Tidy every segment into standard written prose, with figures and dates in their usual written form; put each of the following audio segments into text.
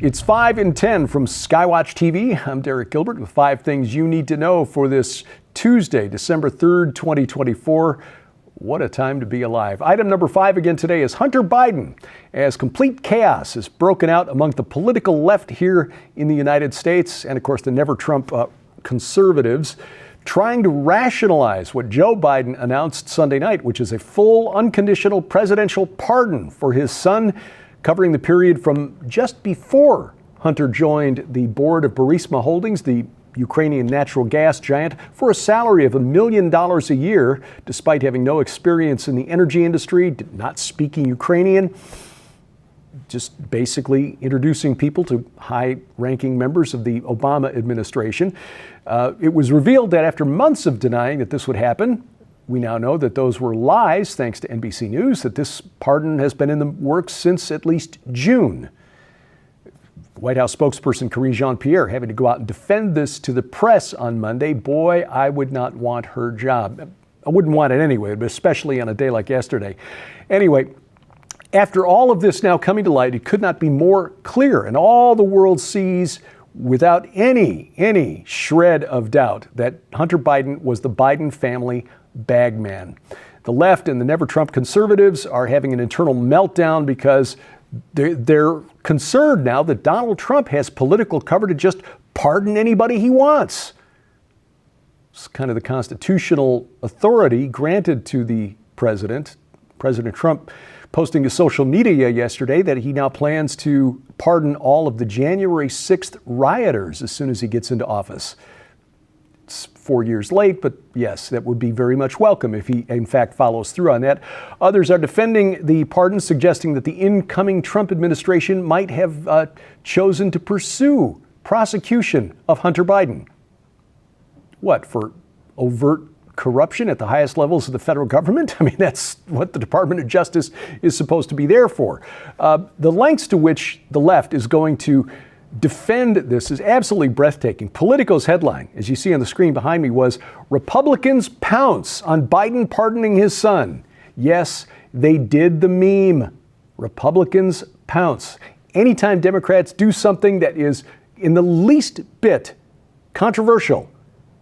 It's 5 in 10 from Skywatch TV. I'm Derek Gilbert with 5 things you need to know for this Tuesday, December 3rd, 2024. What a time to be alive. Item number 5 again today is Hunter Biden, as complete chaos has broken out among the political left here in the United States and, of course, the never-Trump conservatives, trying to rationalize what Joe Biden announced Sunday night, which is a full, unconditional presidential pardon for his son, covering the period from just before Hunter joined the board of Burisma Holdings, the Ukrainian natural gas giant, for a salary of $1 million a year, despite having no experience in the energy industry, not speaking Ukrainian, just basically introducing people to high-ranking members of the Obama administration. It was revealed that after months of denying that this would happen, we now know that those were lies, thanks to NBC News, that this pardon has been in the works since at least June. White House spokesperson Karine Jean-Pierre having to go out and defend this to the press on Monday. Boy, I would not want her job. I wouldn't want it anyway, but especially on a day like yesterday. Anyway, after all of this now coming to light, it could not be more clear, and all the world sees without any shred of doubt that Hunter Biden was the Biden family bagman. The left and the never-Trump conservatives are having an internal meltdown because they're concerned now that Donald Trump has political cover to just pardon anybody he wants. It's kind of the constitutional authority granted to the president. President Trump posting to social media yesterday that he now plans to pardon all of the January 6th rioters as soon as he gets into office. It's 4 years late, but yes, that would be very much welcome if he, in fact, follows through on that. Others are defending the pardon, suggesting that the incoming Trump administration might have chosen to pursue prosecution of Hunter Biden. What, for overt corruption at the highest levels of the federal government? I mean, that's what the Department of Justice is supposed to be there for. The lengths to which the left is going to defend this is absolutely breathtaking. Politico's headline, as you see on the screen behind me, was "Republicans Pounce on Biden pardoning his son." Yes, they did the meme. Republicans pounce. Anytime Democrats do something that is in the least bit controversial,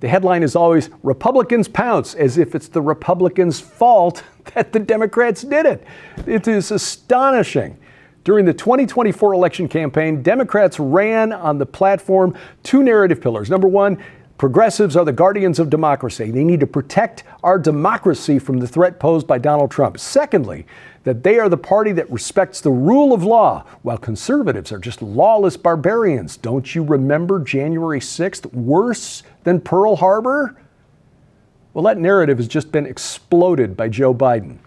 the headline is always "Republicans pounce," as if it's the Republicans' fault that the Democrats did it. It is astonishing. During the 2024 election campaign, Democrats ran on the platform 2 narrative pillars. Number 1, progressives are the guardians of democracy. They need to protect our democracy from the threat posed by Donald Trump. Secondly, that they are the party that respects the rule of law, while conservatives are just lawless barbarians. Don't you remember January 6th? Worse than Pearl Harbor? Well, that narrative has just been exploded by Joe Biden.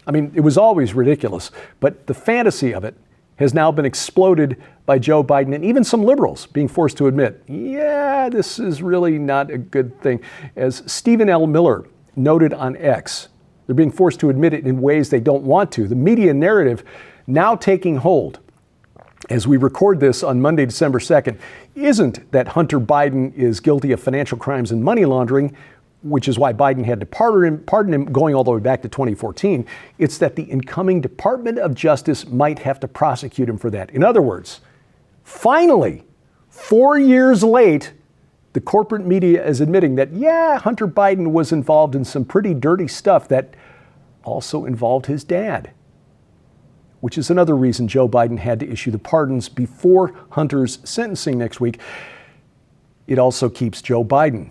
I mean, it was always ridiculous, but the fantasy of it has now been exploded by Joe Biden and even some liberals being forced to admit, yeah, this is really not a good thing. As Stephen L. Miller noted on X, they're being forced to admit it in ways they don't want to. The media narrative now taking hold as we record this on Monday, December 2nd, isn't that Hunter Biden is guilty of financial crimes and money laundering, which is why Biden had to pardon him going all the way back to 2014. It's that the incoming Department of Justice might have to prosecute him for that. In other words, finally, 4 years late, the corporate media is admitting that, yeah, Hunter Biden was involved in some pretty dirty stuff that also involved his dad, which is another reason Joe Biden had to issue the pardons before Hunter's sentencing next week. It also keeps Joe Biden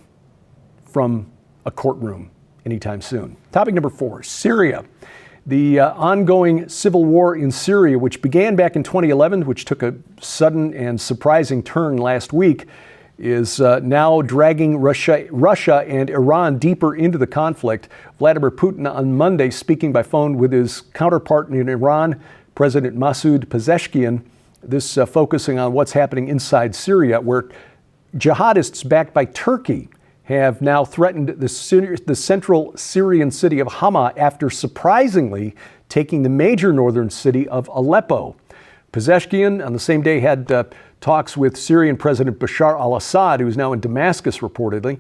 from a courtroom anytime soon. Topic number 4, Syria. The ongoing civil war in Syria, which began back in 2011, which took a sudden and surprising turn last week, is now dragging Russia and Iran deeper into the conflict. Vladimir Putin on Monday, speaking by phone with his counterpart in Iran, President Masoud Pezeshkian, this focusing on what's happening inside Syria, where jihadists backed by Turkey have now threatened the central Syrian city of Hama after surprisingly taking the major northern city of Aleppo. Pezeshkian on the same day had talks with Syrian President Bashar al-Assad, who is now in Damascus reportedly.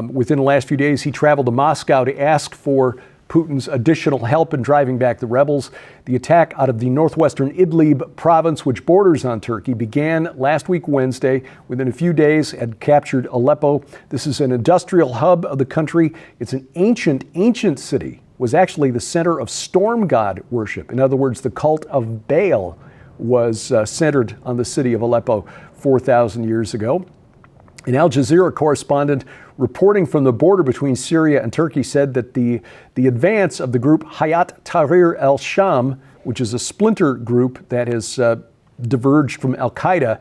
Within the last few days, he traveled to Moscow to ask for Putin's additional help in driving back the rebels. The attack out of the northwestern Idlib province, which borders on Turkey, began last week Wednesday. Within a few days, had captured Aleppo. This is an industrial hub of the country. It's an ancient city. Was actually the center of storm god worship. In other words, the cult of Baal was centered on the city of Aleppo 4,000 years ago. An Al Jazeera correspondent reporting from the border between Syria and Turkey said that the advance of the group Hayat Tahrir al-Sham, which is a splinter group that has diverged from al-Qaeda,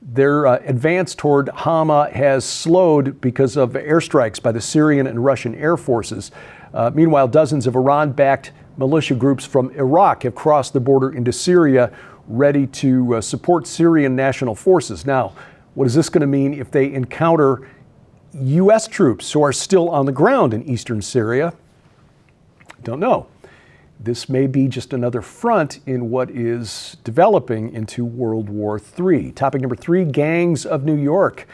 their advance toward Hama has slowed because of airstrikes by the Syrian and Russian air forces. Meanwhile, dozens of Iran-backed militia groups from Iraq have crossed the border into Syria, ready to support Syrian national forces. Now, what is this going to mean if they encounter U.S. troops who are still on the ground in eastern Syria? Don't know. This may be just another front in what is developing into World War III. Topic number 3, gangs of New York.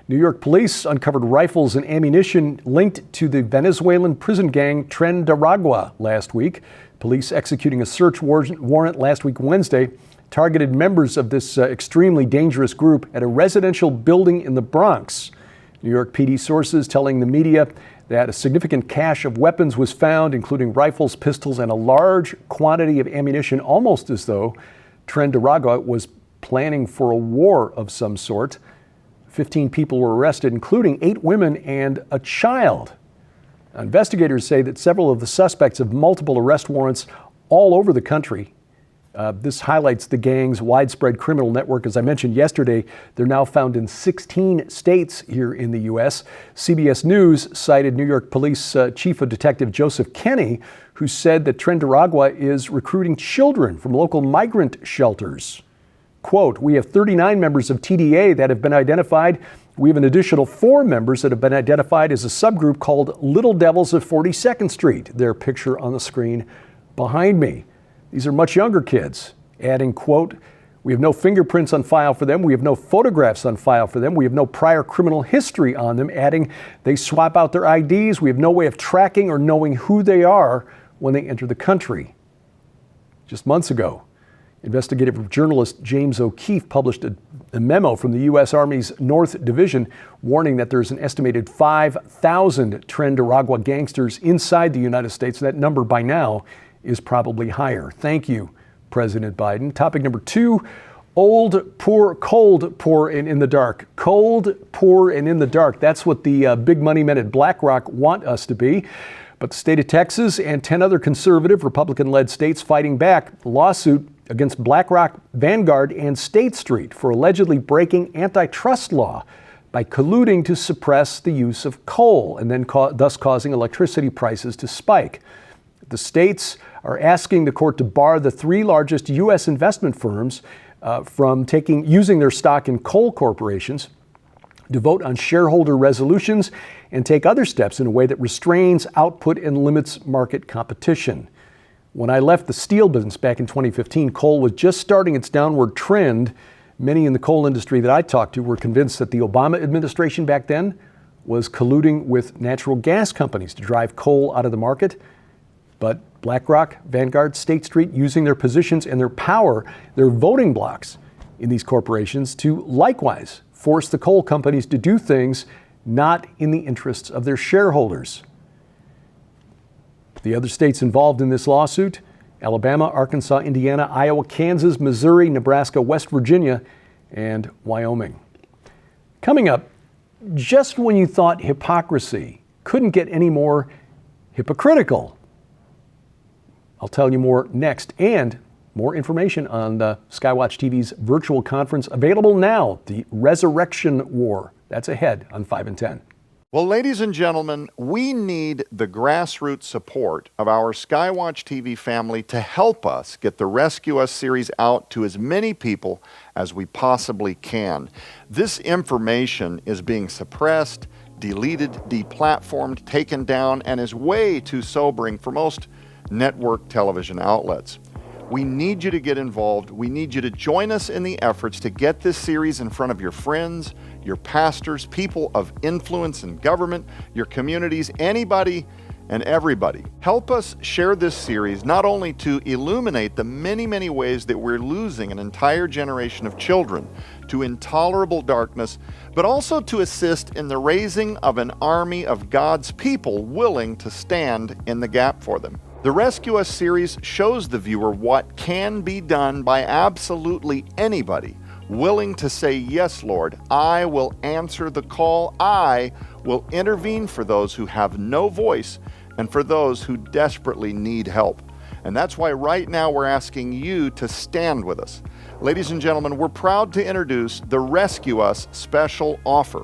New York police uncovered rifles and ammunition linked to the Venezuelan prison gang Tren de Aragua last week. Police executing a search warrant last week Wednesday targeted members of this extremely dangerous group at a residential building in the Bronx. New York PD sources telling the media that a significant cache of weapons was found, including rifles, pistols, and a large quantity of ammunition, almost as though Tren de Aragua was planning for a war of some sort. 15 people were arrested, including 8 women and a child. Investigators say that several of the suspects have multiple arrest warrants all over the country. This highlights the gang's widespread criminal network. As I mentioned yesterday, they're now found in 16 states here in the U.S. CBS News cited New York Police Chief of Detective Joseph Kenney, who said that Tren de Aragua is recruiting children from local migrant shelters. Quote, "We have 39 members of TDA that have been identified. We have an additional 4 members that have been identified as a subgroup called Little Devils of 42nd Street. Their picture on the screen behind me. These are much younger kids." Adding, quote, "We have no fingerprints on file for them. We have no photographs on file for them. We have no prior criminal history on them." Adding, "They swap out their IDs. We have no way of tracking or knowing who they are when they enter the country." Just months ago, investigative journalist James O'Keefe published a memo from the U.S. Army's North Division warning that there's an estimated 5,000 Tren de Aragua gangsters inside the United States. That number by now is probably higher. Thank you, President Biden. Topic number 2, old, poor, cold, poor, and in the dark. Cold, poor, and in the dark. That's what the big money men at BlackRock want us to be. But the state of Texas and 10 other conservative Republican-led states fighting back a lawsuit against BlackRock, Vanguard, and State Street for allegedly breaking antitrust law by colluding to suppress the use of coal and then thus causing electricity prices to spike. The states are asking the court to bar the 3 largest U.S. investment firms from using their stock in coal corporations to vote on shareholder resolutions and take other steps in a way that restrains output and limits market competition. When I left the steel business back in 2015, coal was just starting its downward trend. Many in the coal industry that I talked to were convinced that the Obama administration back then was colluding with natural gas companies to drive coal out of the market. But BlackRock, Vanguard, State Street using their positions and their power, their voting blocks in these corporations to likewise force the coal companies to do things not in the interests of their shareholders. The other states involved in this lawsuit: Alabama, Arkansas, Indiana, Iowa, Kansas, Missouri, Nebraska, West Virginia, and Wyoming. Coming up, just when you thought hypocrisy couldn't get any more hypocritical. I'll tell you more next, and more information on the Skywatch TV's virtual conference available now, the Resurrection War. That's ahead on 5 and 10. Well, ladies and gentlemen, we need the grassroots support of our Skywatch TV family to help us get the Rescue Us series out to as many people as we possibly can. This information is being suppressed, deleted, deplatformed, taken down, and is way too sobering for most network television outlets. We need you to get involved. We need you to join us in the efforts to get this series in front of your friends, your pastors, people of influence in government, your communities, anybody and everybody. Help us share this series not only to illuminate the many, many ways that we're losing an entire generation of children to intolerable darkness, but also to assist in the raising of an army of God's people willing to stand in the gap for them. The Rescue Us series shows the viewer what can be done by absolutely anybody willing to say, "Yes, Lord, I will answer the call. I will intervene for those who have no voice and for those who desperately need help." And that's why right now we're asking you to stand with us. Ladies and gentlemen, we're proud to introduce the Rescue Us special offer.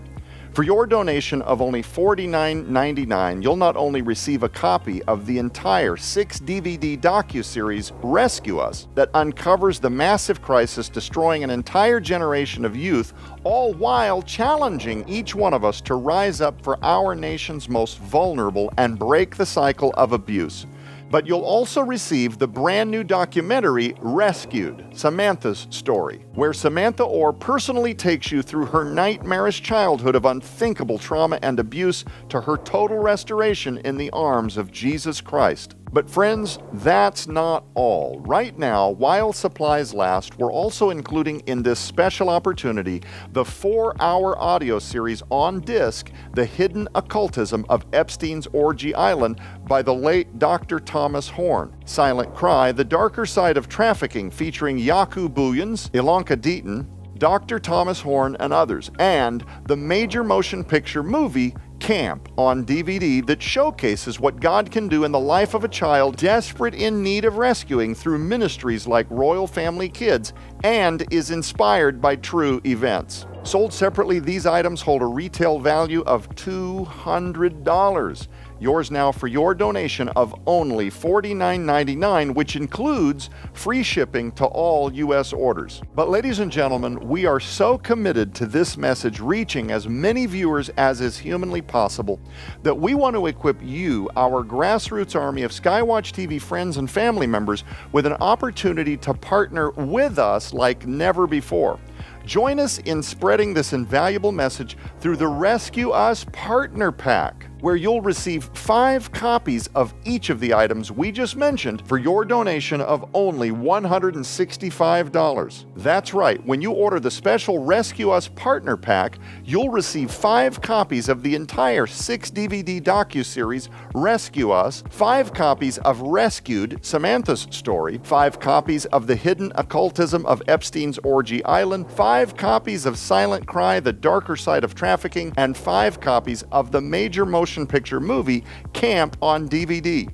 For your donation of only $49.99, you'll not only receive a copy of the entire 6-DVD docuseries Rescue Us that uncovers the massive crisis destroying an entire generation of youth, all while challenging each one of us to rise up for our nation's most vulnerable and break the cycle of abuse. But you'll also receive the brand new documentary, Rescued, Samantha's Story, where Samantha Orr personally takes you through her nightmarish childhood of unthinkable trauma and abuse to her total restoration in the arms of Jesus Christ. But friends, that's not all. Right now, while supplies last, we're also including in this special opportunity the 4-hour audio series on disc, The Hidden Occultism of Epstein's Orgy Island by the late Dr. Thomas Horn. Silent Cry, The Darker Side of Trafficking, featuring Yaku Bouillons, Ilanka Deaton, Dr. Thomas Horn, and others. And the major motion picture movie, Camp, on DVD, that showcases what God can do in the life of a child desperate in need of rescuing through ministries like Royal Family Kids and is inspired by true events. Sold separately, these items hold a retail value of $200. Yours now for your donation of only $49.99, which includes free shipping to all U.S. orders. But ladies and gentlemen, we are so committed to this message reaching as many viewers as is humanly possible that we want to equip you, our grassroots army of Skywatch TV friends and family members, with an opportunity to partner with us like never before. Join us in spreading this invaluable message through the Rescue Us Partner Pack, where you'll receive 5 copies of each of the items we just mentioned for your donation of only $165. That's right, when you order the special Rescue Us Partner Pack, you'll receive 5 copies of the entire 6-DVD docuseries Rescue Us, 5 copies of Rescued, Samantha's Story, 5 copies of The Hidden Occultism of Epstein's Orgy Island, 5 copies of Silent Cry, The Darker Side of Trafficking, and 5 copies of the major motion picture movie Camp on DVD.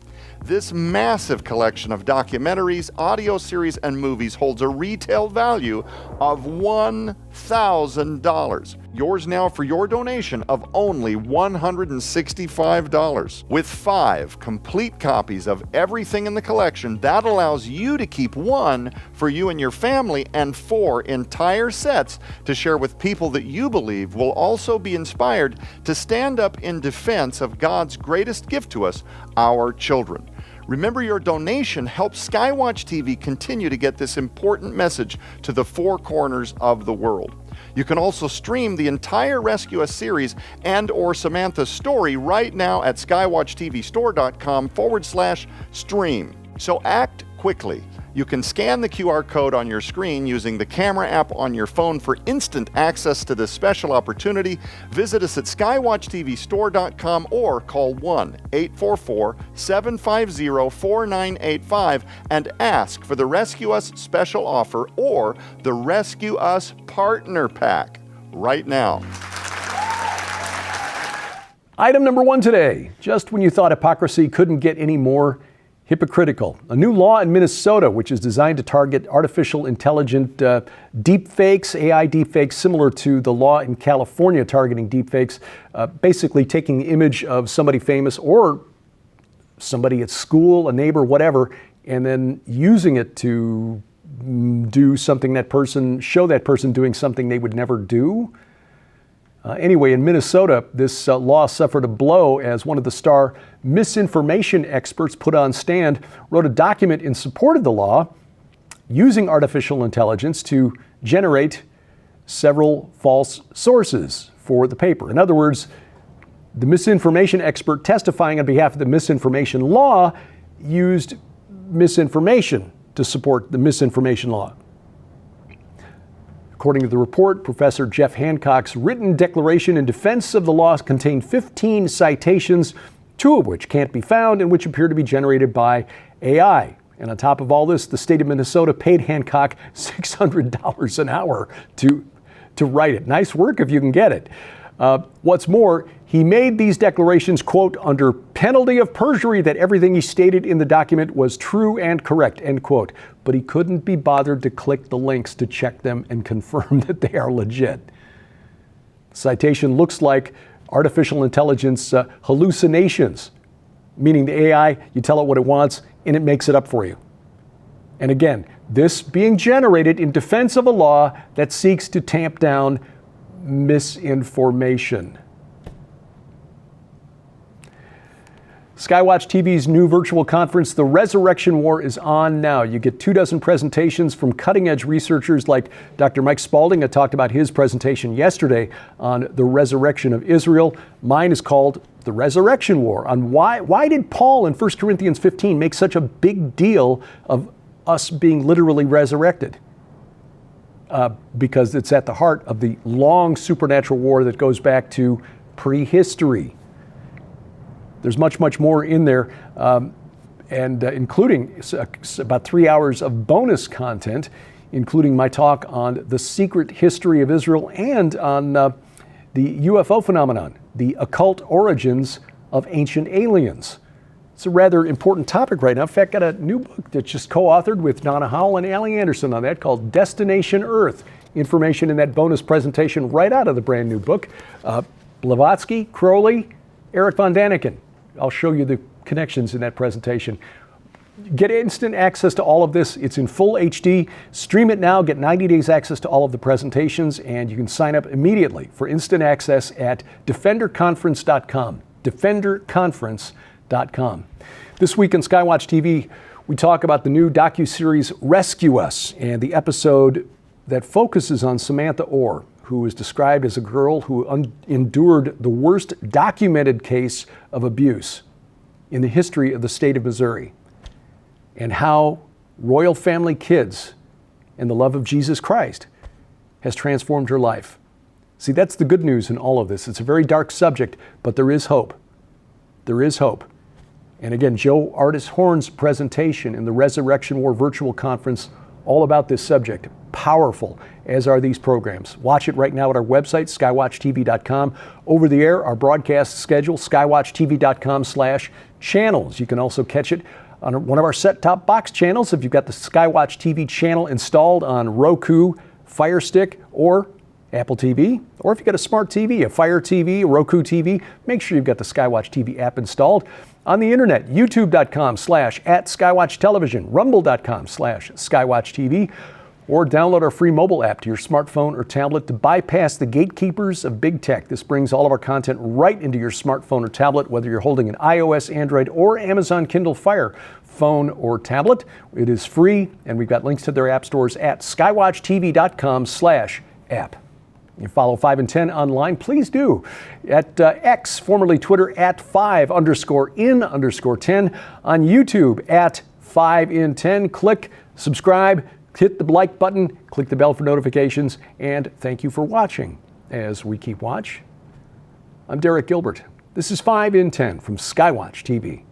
This massive collection of documentaries, audio series, and movies holds a retail value of $1,000. Yours now for your donation of only $165. With 5 complete copies of everything in the collection, that allows you to keep 1 for you and your family and 4 entire sets to share with people that you believe will also be inspired to stand up in defense of God's greatest gift to us, our children. Remember, your donation helps Skywatch TV continue to get this important message to the 4 corners of the world. You can also stream the entire Rescue Us series and or Samantha's Story right now at skywatchtvstore.com/stream. So act quickly. You can scan the QR code on your screen using the camera app on your phone for instant access to this special opportunity. Visit us at skywatchtvstore.com or call 1-844-750-4985 and ask for the Rescue Us special offer or the Rescue Us Partner Pack right now. Item number 1 today. Just when you thought hypocrisy couldn't get any more hypocritical. A new law in Minnesota, which is designed to target artificial intelligent deepfakes, AI deepfakes, similar to the law in California targeting deepfakes, basically taking the image of somebody famous or somebody at school, a neighbor, whatever, and then using it to do something show that person doing something they would never do. Anyway, in Minnesota, this law suffered a blow as one of the star misinformation experts put on stand wrote a document in support of the law using artificial intelligence to generate several false sources for the paper. In other words, The misinformation expert testifying on behalf of the misinformation law used misinformation to support the misinformation law. According to the report, Professor Jeff Hancock's written declaration in defense of the law contained 15 citations, 2 of which can't be found and which appear to be generated by AI. And on top of all this, the state of Minnesota paid Hancock $600 an hour to write it. Nice work if you can get it. What's more, he made these declarations, quote, under penalty of perjury that everything he stated in the document was true and correct, end quote. But he couldn't be bothered to click the links to check them and confirm that they are legit. The citation looks like artificial intelligence hallucinations, meaning the AI, you tell it what it wants and it makes it up for you. And again, this being generated in defense of a law that seeks to tamp down misinformation. Skywatch TV's new virtual conference, The Resurrection War, is on now. You get 24 presentations from cutting-edge researchers like Dr. Mike Spalding. I talked about his presentation yesterday on the resurrection of Israel. Mine is called The Resurrection War, on why did Paul in 1 Corinthians 15 make such a big deal of us being literally resurrected? Because it's at the heart of the long supernatural war that goes back to prehistory. There's much, much more in there, including about 3 hours of bonus content, including my talk on the secret history of Israel and on the UFO phenomenon, the occult origins of ancient aliens. It's a rather important topic right now. In fact, got a new book that's just co-authored with Donna Howell and Allie Anderson on that called Destination Earth. Information in that bonus presentation right out of the brand new book. Blavatsky, Crowley, Eric von Daniken. I'll show you the connections in that presentation. Get instant access to all of this. It's in full HD. Stream it now. Get 90 days access to all of the presentations, and you can sign up immediately for instant access at defenderconference.com. defenderconference.com. This week on Skywatch TV, we talk about the new docuseries Rescue Us and the episode that focuses on Samantha Orr, who is described as a girl who endured the worst documented case of abuse in the history of the state of Missouri, and how royal family kids and the love of Jesus Christ has transformed her life. See, that's the good news in all of this. It's a very dark subject, but there is hope. There is hope. And again, Joe Artis Horn's presentation in the Resurrection War virtual conference, all about this subject. Powerful, as are these programs. Watch it right now at our website, skywatchtv.com. Over the air, our broadcast schedule, skywatchtv.com/channels. You can also catch it on one of our set-top box channels if you've got the Skywatch TV channel installed on Roku, Fire Stick, or Apple TV. Or if you've got a smart TV, a Fire TV, a Roku TV, make sure you've got the Skywatch TV app installed. On the internet, youtube.com/@skywatchtelevision, rumble.com/skywatchtv, or download our free mobile app to your smartphone or tablet to bypass the gatekeepers of big tech. This brings all of our content right into your smartphone or tablet, whether you're holding an iOS, Android, or Amazon Kindle Fire phone or tablet. It is free, and we've got links to their app stores at skywatchtv.com/app. You follow 5 in 10 online, please do. At X, formerly Twitter, at 5_in_10. On YouTube, at 5 in 10. Click subscribe, hit the like button, click the bell for notifications, and thank you for watching. As we keep watch, I'm Derek Gilbert. This is 5 in 10 from Skywatch TV.